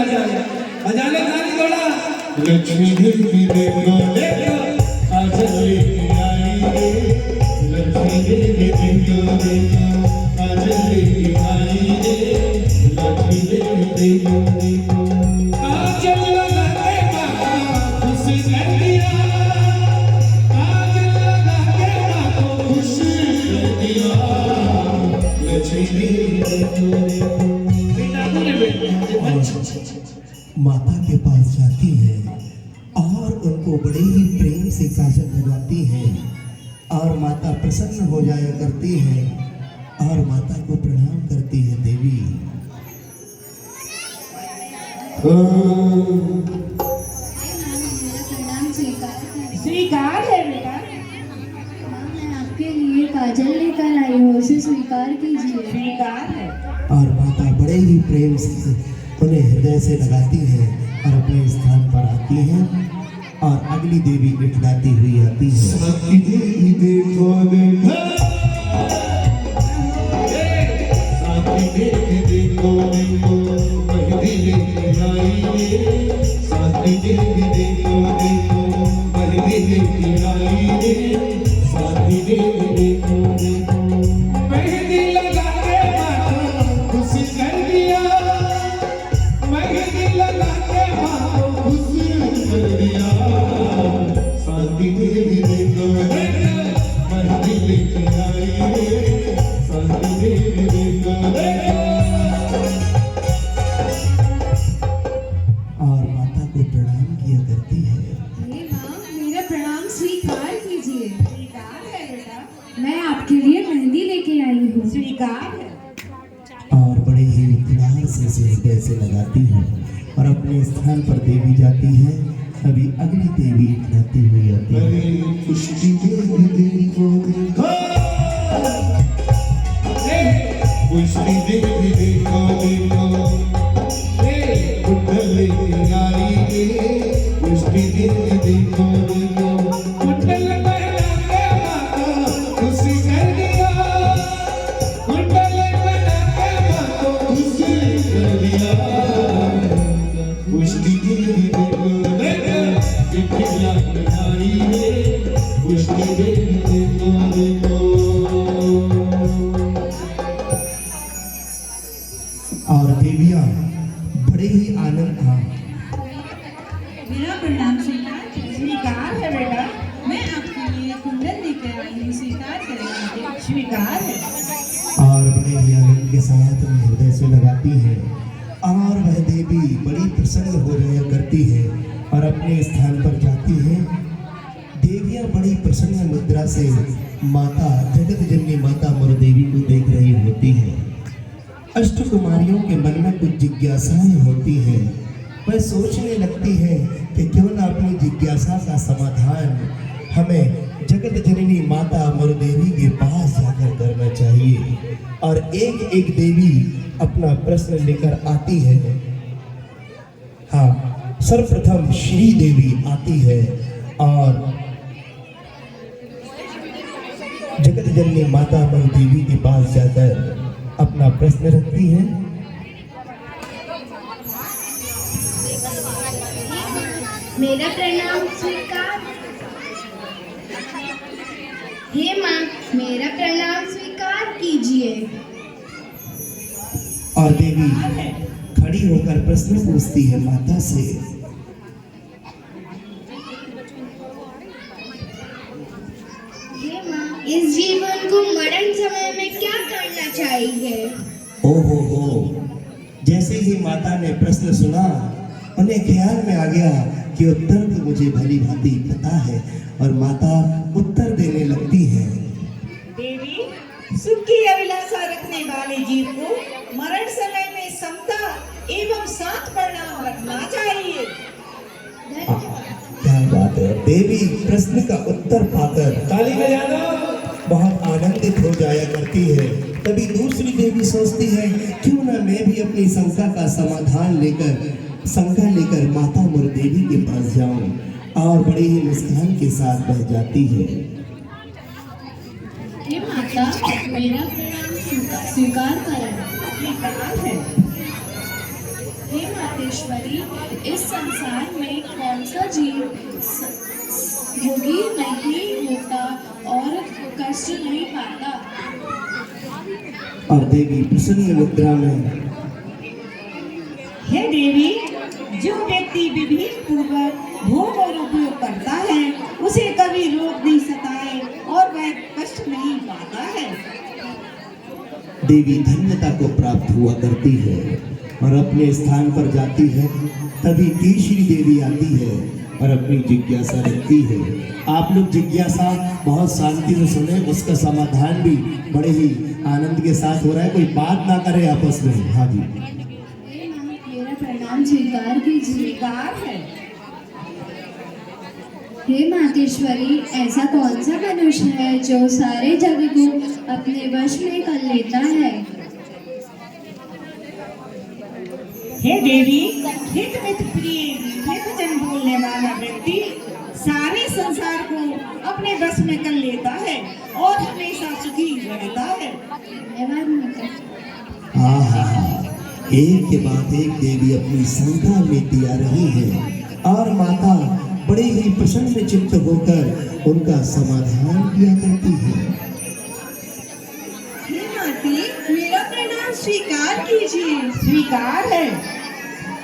जाए। बजा ले ताली थोड़ा। लक्ष्मी देवी देखो देखो आज लेके आई रे, लक्ष्मी देवी देखो देखो आज लेके आई रे, लक्ष्मी देवी देखो देखो आज लगा के माँ खुश कर दिया, आज लगा के माँ खुश कर दिया, लक्ष्मी देवी देखो देखो। माता के पास जाती है और उनको बड़े ही प्रेम से काजल लगाती है और माता प्रसन्न हो जाया करती है और माता को प्रणाम करती है। देवी स्वीकार है बेटा। मैं आपके लिए काजल लेकर आई हूँ, उसे स्वीकार कीजिए। स्वीकार है। और माता बड़े ही प्रेम से उन्हें हृदय से लगाती है और अपने स्थान पर आती है और अगली देवी बिठलाती हुई आती है। साथी देवी देखो देखो, साथी देवी देखो देखो मेहंदी लेके आई रे, साथी देवी देखो देखो मेहंदी लेके आई रे, साथी देवी देखो देखो मेहंदी लगा के माँ खुश कर दिया, मेहंदी लगा के माँ खुश कर दिया, साथी देवी देखो देखो मेहंदी लेके आई रे, साथी देवी देखो देखो। और माता को प्रणाम किया करती है। हे माँ, मेरा प्रणाम स्वीकार कीजिए। स्वीकार है बेटा। मैं आपके लिए मेहंदी लेके आई हूँ। स्वीकार है। और बड़े ही प्यार से उसे हृदय से लगाती है और अपने स्थान पर देवी जाती है। अभी अगली देवी इठलाती हुई आती है। अरे पुष्टि देवी देखो देखो, पुष्टि देवी देखो देखो कुंडल लेके आई रे, पुष्टि देवी देखो देखो कुंडल पहना के माँ खुश कर दिया, कुंडल पहना के माँ खुश कर दिया, पुष्टि देवी देखो देखो बिटिया आई रे, पुष्टि देवी देखो देखो। और देवियां बड़े ही आनंद था। मेरा प्रणाम स्वीकार है बेटा। मैं आपके लिए कुंडल लेकर आई हूँ, स्वीकार करेंगे। स्वीकार है। और बड़े ही आनंद के साथ उन्हें हृदय से लगाती है और वह देवी बड़ी प्रसन्न हो जाया करती है और अपने स्थान पर जाती है। देवियां बड़ी प्रसन्न मुद्रा से माता जगत जननी माता मरुदेवी को देख रही होती है। अष्टकुमारियों के मन में कुछ जिज्ञासाएं होती हैं। वह सोचने लगती है कि क्यों ना अपनी जिज्ञासा का समाधान हमें जगत जननी माता मरुदेवी के पास जाकर करना चाहिए। और एक एक देवी अपना प्रश्न लेकर आती है। हाँ, सर्वप्रथम श्री देवी आती है और जगत जननी माता मरुदेवी के पास जाकर अपना प्रश्न रखती है। मेरा प्रणाम स्वीकार। हे माँ, मेरा प्रणाम स्वीकार कीजिए। और देवी खड़ी होकर प्रश्न पूछती है माता से। हे माँ, इस जीवन को मरण समय में क्या करना चाहिए? हो, जैसे ही माता ने प्रश्न सुना उन्हें ख्याल में आ गया कि उत्तर तो मुझे भली भांति पता है और माता उत्तर देने लगती है। देवी, सुख की अभिलाषा रखने वाले जीव को मरण समय में समता एवं साथ परिणाम रखना चाहिए। क्या बात है। देवी प्रश्न का उत्तर पाकर ताली बजा दो। बहुत आनंदित हो जाया करती है। तभी दूसरी देवी सोचती है क्यों ना मैं भी अपनी शंका का समाधान लेकर माता मुरदेवी के पास जाऊं और बड़े ही मुस्कान के साथ बह जाती है। हे माता, मेरा प्रणाम स्वीकार करें। स्वीकार है। हे मातेश्वरी, इस संसार में कौन सा जीव रोगी नहीं होता और कष्ट नहीं पाता। और देवी प्रसन्न मुद्रा में हे देवी, जो व्यक्ति विवेक पूर्वक भोग और उपयोग करता है उसे कभी रोग नहीं सताए और वह कष्ट नहीं पाता है। देवी धन्यता को प्राप्त हुआ करती है और अपने स्थान पर जाती है। तभी केशरी देवी आती है और अपनी जिज्ञासा रखती है। आप लोग जिज्ञासा बहुत शांति से सुने, उसका समाधान भी बड़े ही आनंद के साथ हो रहा है। कोई बात ना करे आपस में। हाँ जी, मेरा प्रणाम स्वीकार कीजिए। स्वीकार है। हे मातेश्वरी, ऐसा कौन सा मनुष्य है जो सारे जग को अपने वश में कर लेता है। हे देवी, हित मित प्रिय मीठे वचन बोलने वाला व्यक्ति सारे संसार को अपने बस में कर लेता है और हमेशा सुखी रहता है। धन्यवाद माता। हाँ हाँ हाँ, एक के बाद एक देवी अपनी शंका लेती आ रही है और माता बड़े ही प्रसन्न चित्त होकर उनका समाधान किया करती है। हे माते, मेरा प्रणाम स्वीकार कीजिए। स्वीकार है।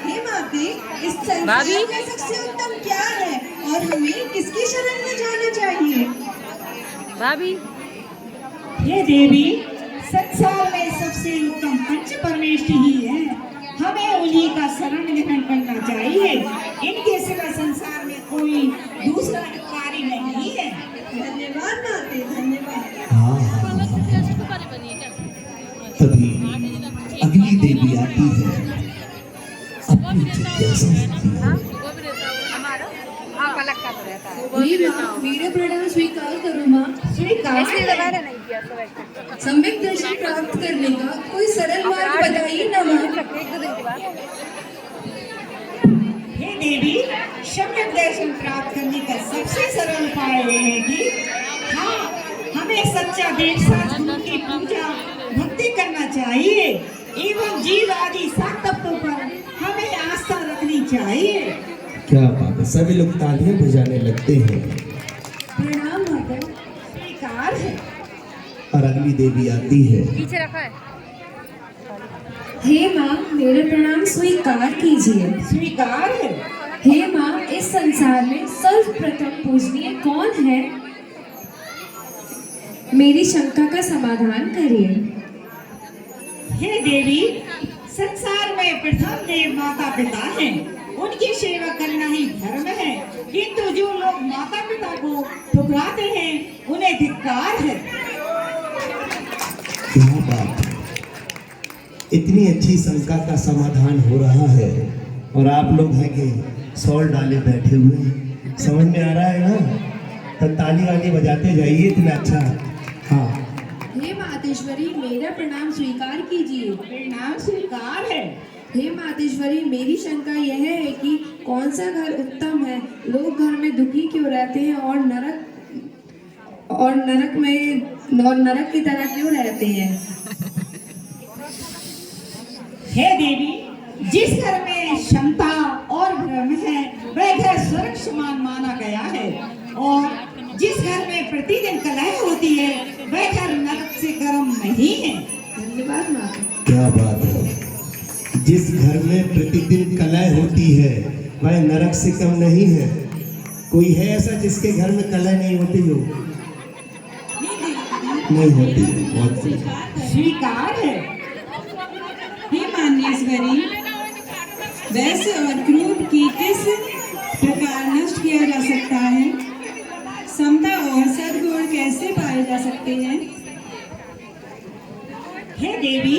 हे माते, इस संसार में सबसे उत्तम क्या है और हमें किसकी शरण में जाना चाहिए। भाभी हे देवी, संसार में सबसे उत्तम पंच परमेष्ठी ही है। हमें उन्हीं का शरण ग्रहण करना चाहिए। इनके सिवा संसार में कोई दूसरा कार्य नहीं है। धन्यवाद माते, धन्यवाद। हाँ हाँ हाँ हाँ। तभी अगली देवी आती है, अपनी जिज्ञासा रखती है। हे माँ, मेरा प्रणाम स्वीकार करो माँ। स्वीकार है। सम्यक दर्शन प्राप्त करने का कोई सरल मार्ग बताइए ना माँ। हे देवी, सम्यक दर्शन प्राप्त करने का सबसे सरल उपाय यह है कि हमें सच्चा देव साथ गुरु की पूजा भक्ति करना चाहिए एवं जीव आदि सात तत्वों पर हमें आस्था रखनी चाहिए। क्या बात है, सभी लोग तालियां बजाने लगते हैं। प्रणाम माता। स्वीकार है। और अगली देवी आती है। पीछे रखा है। हे माँ, मेरा प्रणाम स्वीकार कीजिए। स्वीकार है। हे माँ, इस संसार में सर्वप्रथम पूजनीय कौन है। मेरी शंका का समाधान करिए। हे देवी, संसार में प्रथम देव माता पिता हैं। उनकी सेवा करना ही धर्म है, किंतु जो लोग माता पिता को ठुकराते हैं उन्हें धिक्कार है। क्या बात है, इतनी अच्छी शंका का समाधान हो रहा है और आप लोग हैं कि सॉल डाले बैठे हुए हैं। समझ में आ रहा है ना, तो ताली वाली बजाते जाइए। इतना अच्छा। हाँ, हे मातेश्वरी, मेरा प्रणाम स्वीकार कीजिए। प्रणाम स्वीकार है। हे मातेश्वरी, मेरी शंका यह है कि कौन सा घर उत्तम है। लोग घर में दुखी क्यों रहते हैं और नरक की तरह क्यों रहते हैं। हे देवी, जिस घर में क्षमता और भ्रम है वह घर स्वर्ग समान माना गया है और जिस घर में प्रतिदिन कलह होती है वह घर नरक से गर्म नहीं है। धन्यवाद माता। क्या बात है, जिस घर में प्रतिदिन कलह होती है वह नरक से कम नहीं है। कोई है ऐसा जिसके घर में कलह नहीं होती हो। नहीं होती। बहुत स्वीकार है। हे मान्येश्वरी, वैश्य और क्रोध की किस प्रकार नष्ट किया जा सकता है। समता और सद्गुण कैसे पाए जा सकते हैं। हे देवी,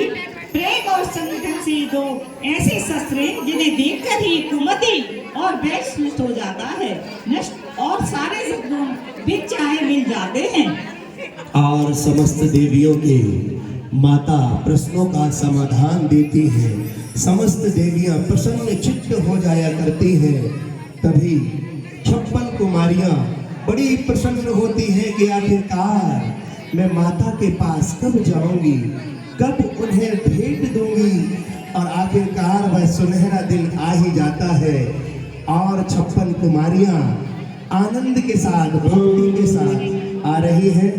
प्रेम और संगठन से दो ऐसे शस्त्र हैं जिन्हें देखकर ही कुमति और वैश्य नष्ट हो जाता है। नष्ट और सारे सद्गुण बिन चाहे मिल जाते हैं। और समस्त देवियों के माता प्रश्नों का समाधान देती है। समस्त देवियां प्रसन्न चित्त हो जाया करती हैं। तभी 56 कुमारियां बड़ी प्रसन्न होती हैं कि आखिरकार मैं माता के पास कब जाऊंगी, कब उन्हें भेंट दूंगी और आखिरकार वह सुनहरा दिन आ ही जाता है और 56 कुमारियां आनंद के साथ भक्ति के साथ आ रही हैं।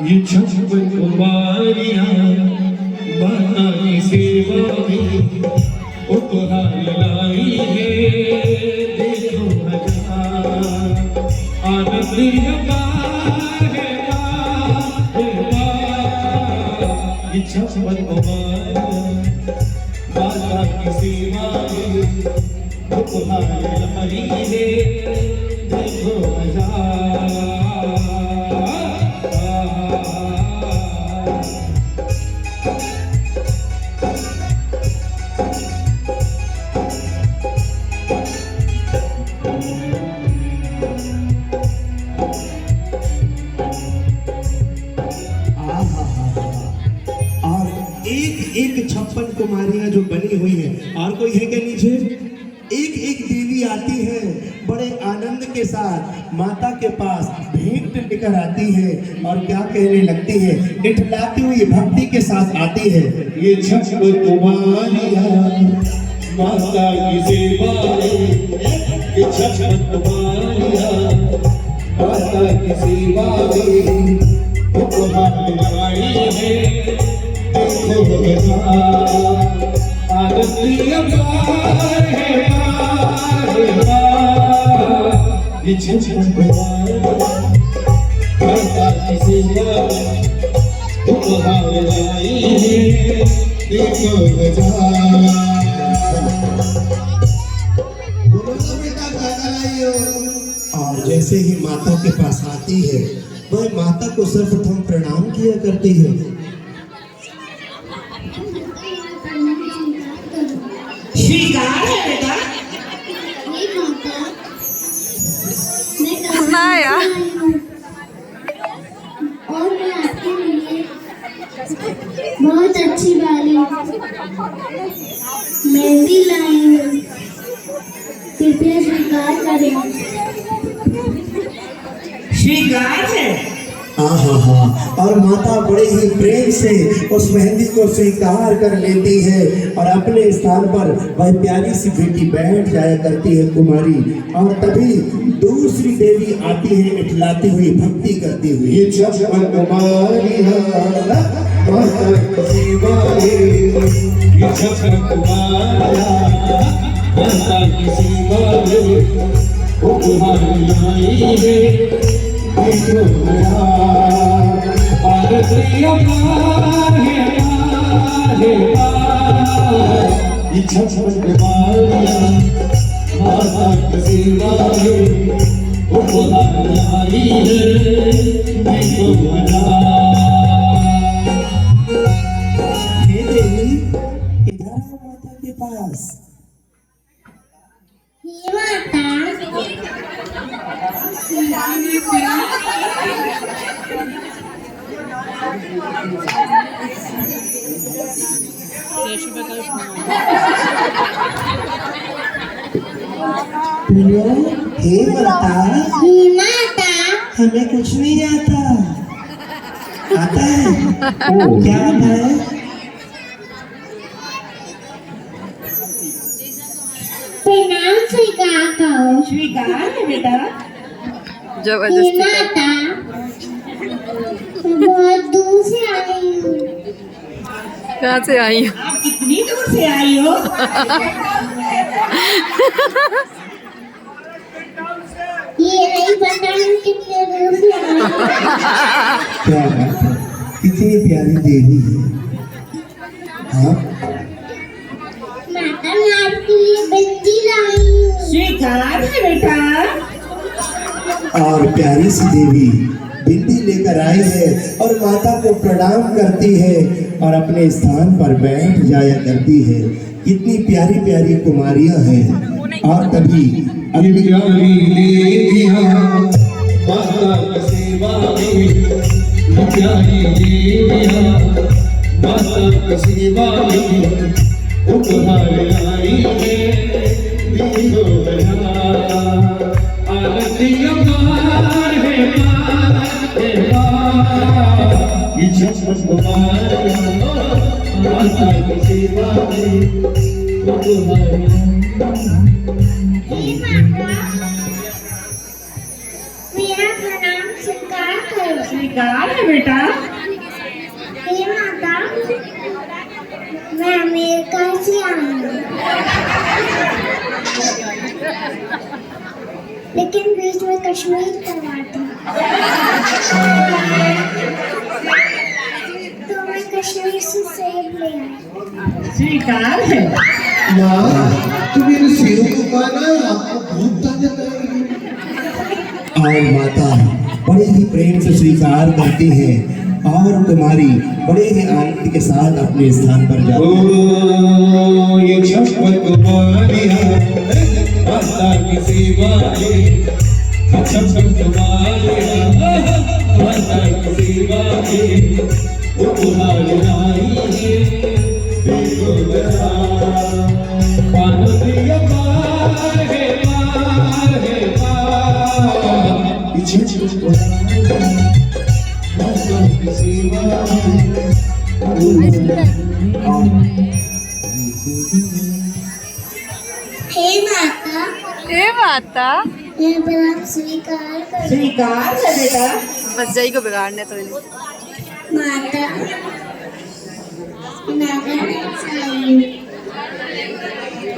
ये 56 कुमारियां माता की सेवा में उपहार लाई है। देखो हजार आनंद है ये 56 कुमारियां माता की सेवा में उपहार लाई है। देखो हजार और एक 56 कुमारियां जो बनी हुई हैं, और कोई है क्या नीचे? एक एक देवी आती है बड़े आनंद के साथ माता के पास भेंट लेकर आती है और क्या कहने लगती है, इठलाती हुई भक्ति के साथ आती है। ये 56 कुमारियां माता की सेवा में, ये 56 कुमारियां माता की सेवा में उपहार लाई है। देखो हजार आरती अपार है ये 56 कुमारियां माता की सेवा में उपहार लाई है। देखो हजार और जैसे ही माता के पास आती है वह माता को सर्वप्रथम प्रणाम किया करती है। स्वीकार है बेटा। हे माता, मैं ना यार। और मैं आपके लिए बहुत अच्छी वाली मेहंदी लाई हूँ, कृपया स्वीकार करें। स्वीकार है। और माता बड़े ही प्रेम से उस मेहंदी को स्वीकार कर लेती है और अपने स्थान पर वह प्यारी सी बेटी बैठ जाया करती है कुमारी। और तभी दूसरी देवी आती है इठलाती हुई भक्ति करती हुई। ये 56 कुमारियां माता की सेवा में, ये 56 कुमारियां माता की सेवा में उपहार लाई है। देखो हजार आरती अपार है ये 56 कुमारियां माता की सेवा में उपहार लाई है। देखो हजार हे देवी, इधर आओ माता के पास। हे माता, हे माता, हमें कुछ नहीं आता। आता है? क्या आता है? प्रणाम स्वीकार करो। स्वीकार है बेटा। हे जबरदस्ती माता, मैं बहुत दूर से आई हूँ। कहाँ से आई हो? आप कितनी दूर से आई हो? ये नहीं पता मैं कितने दूर से आई हूँ। क्या बात है, कितनी प्यारी देवी है। हाँ, माता, मैं आपके लिए बिंदी लाई हूँ। स्वीकार है बेटा। और प्यारी सी देवी बिंदी लेकर आई है और माता को प्रणाम करती है और अपने स्थान पर बैठ जाया करती है। कितनी प्यारी प्यारी कुमारियां हैं। और तभी अगली प्यारी देवियां माता की सेवा में, प्यारी देवियां माता की सेवा में उपहार लाई है। देखो हजार आरती अपार है ये छप्पन कुमारियां माता की सेवा में वो तुम्हारी मेरा प्रणाम स्वीकार करो। स्वीकार है बेटा। हे माता, मैं अमेरिका से आई हूँ, लेकिन बीच में कश्मीर करवा थी, तो मैं कश्मीर से सेब ले आई। स्वीकार है। माँ तुम मेरे सेरों को पाना आपको बहुत ताकत आएगी। और माता बड़े ही प्रेम से स्वीकार करती है और कुमारी बड़े ही आनंद के साथ अपने स्थान पर जाती है। ओ ये छप्पन कुमारियां माता की सेवा में छप्पन कुमारियां माता की सेवा में वो तुम्हारी आई है देखो जरा पार्वती पार है पार ये छप्पन कुमारियां माता की सेवा में हे माता, ए माता मैं प्रणाम स्वीकार करो। स्वीकार है बेटा। बस जाई को बिगाड़ने तो नहीं। माता, मैं से आई हूँ,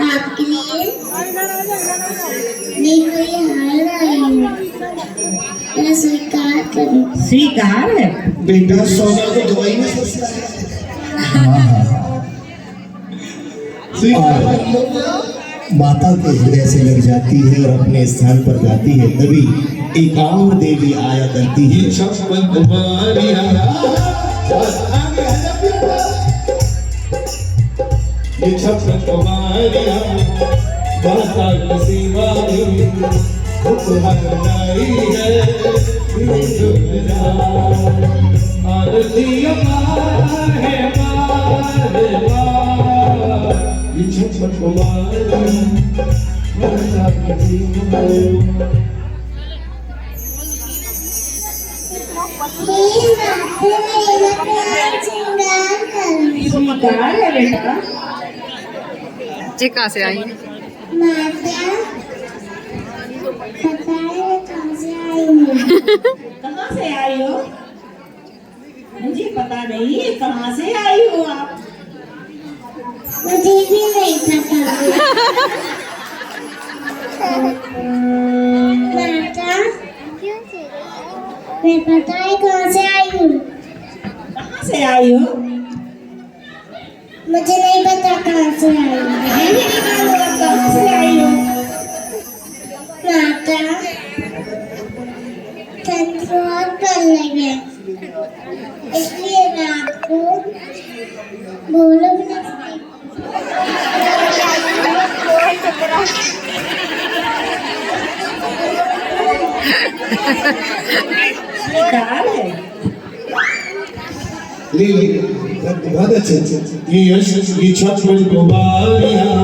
आपके लिए देखो ये हार आई हूँ, मैं स्वीकार करूँ। स्वीकार है। बेटा सोना को दवाई में सस्ता है। और माता के हृदय से लग जाती है और अपने स्थान पर जाती है। तभी एक और देवी आया करती है। ये छप्पन कुमारियां ये छप्पन कुमारियां माता की सेवा में वो तुम्हारी है देखो जरा आरती पार है पार ये छप्पन कुमारियां माता की सेवा में स्वीकार है बेटा। जी कहाँ से आई? कहाँ से आई हो? मुझे पता नहीं है कहाँ से आई हो आप। मुझे भी नहीं पता। माता, मैं पता है कहाँ से आई हूँ। कहाँ से आई हो? मुझे नहीं पता कहाँ से आई हूँ। मुझे भी नहीं मालूम आप कहाँ से आई हो। माता, ठंड बहुत पड़ रही है, इसलिए मैं आपको बोलो भी नहीं सकती। स्वीकार है। ले बहुत अच्छे ये यश ये छप्पन कुमारियां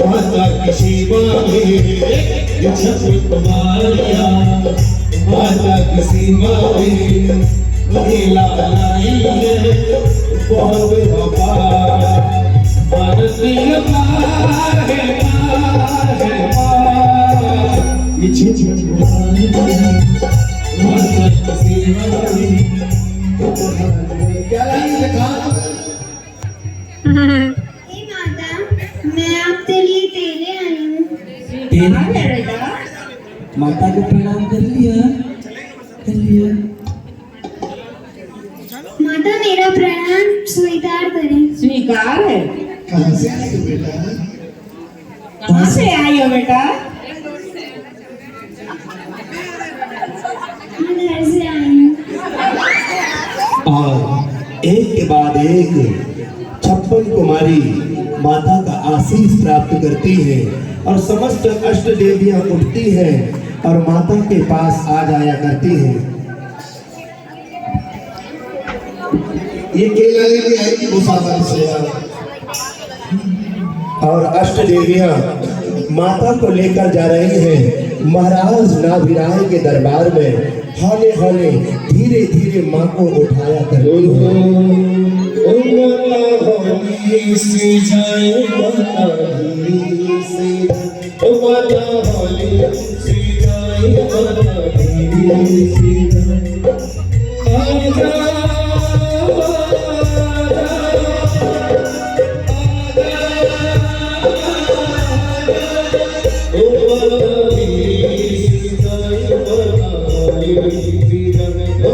माता की सेवा में ये छप्पन कुमारियां माता की सेवा में मेला लाई है बहुत बाबा आरती पार है पार ये छप्पन कुमारियां माता की सेवा में क्या लाइन लिखा? हे माता, मैं आपके लिए तेरे आई हूँ। स्वीकार है बेटा। माता को प्रणाम कर लिया, कर लिया। माता, मेरा प्रणाम स्वीकार करें। स्वीकार है। कहाँ से आई हो बेटा? कहाँ से आई हो बेटा? मैं घर से आई हूँ। और एक के बाद एक छप्पन कुमारी माता का आशीष प्राप्त करती है और समस्त अष्ट देवियां उठती हैं और माता के पास आ जाया करती हैं। ये केला लेके आई थी मुसाफिर से और अष्ट देवियां माता को लेकर जा रही हैं महाराज नाभिराय के दरबार में। हौले हौले धीरे धीरे माँ को उठाया करती है। ओ माता होली से जाए माता धीरे से, ओ माता होली से जाए माता धीरे से आजा Oh,